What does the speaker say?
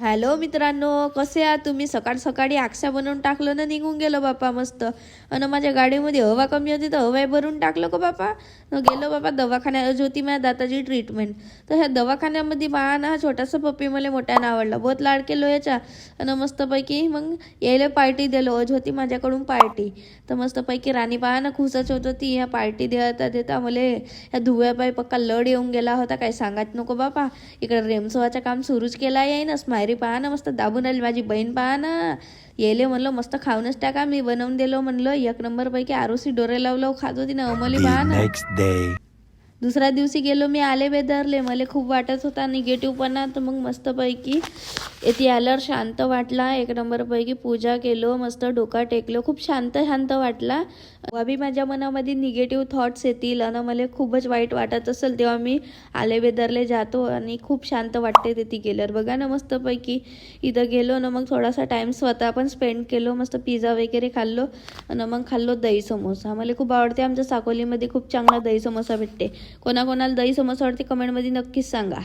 Hello मित्रांनो, कसे आहात तुम्ही? सकाळ सकाळी आक्सा बनवून टाकलं ना, निघून गेलो बापा मस्त. आणि माझ्या गाडीमध्ये हवा कमी होती तर हवा भरून टाकलं का बापा. गेलो बापा दवाखान्यात, होती माझ्या दाताची ट्रीटमेंट. तर ह्या दवाखान्यामध्ये पहा ना, हा छोटासा पप्पी मला मोठ्यानं आवडला, बहुत लाड केलो याच्या. आणि मस्तपैकी मग यायला पार्टी दिलो, होती माझ्याकडून पार्टी. तर मस्तपैकी राणी पहा ना खुशच होत होती. ह्या पार्टी देता देता मला ह्या धुव्यापायी पक्का लड येऊन गेला होता, काय सांगत नको बापा. इकडे रेमसोवाचं काम सुरूच केला आहे ना. स्मायरी पहा ना मस्त दाबून राहिली, माझी बहीण पहा ना. येले म्हणलं मस्त खाऊनच टाका, मी बनवून दिलो म्हणलं, एक नंबर पैकी आरोसी डोरे लावलं खात होती ना अमली पहा ना. दुसऱ्या दिवशी गेलो मी, आले बेदरले, मला खूप वाटत होता निगेटिव्हपणा. तर मग मस्तपैकी येथे आल्यावर शांत वाटला, एक नंबरपैकी पूजा केलो, मस्त डोका टेकलो, खूप शांत शांत वाटला. बी माझ्या मनामध्ये निगेटिव्ह थॉट्स येतील आणि मला खूपच वाईट वाटत असेल तेव्हा मी आले बेदरले जातो आणि खूप शांत वाटते तिथे गेल्यावर. बघा ना मस्तपैकी इथं गेलो ना, मग थोडासा टाईम स्वतः पण स्पेंड केलो, मस्त पिझ्झा वगैरे खाल्लो आणि मग खाल्लो दही समोसा. मला खूप आवडते, आमच्या साकोलीमध्ये खूप चांगला दही समोसा भेटते. कोणाकोणाला दही समोसा आवडते कमेंटमध्ये नक्कीच सांगा.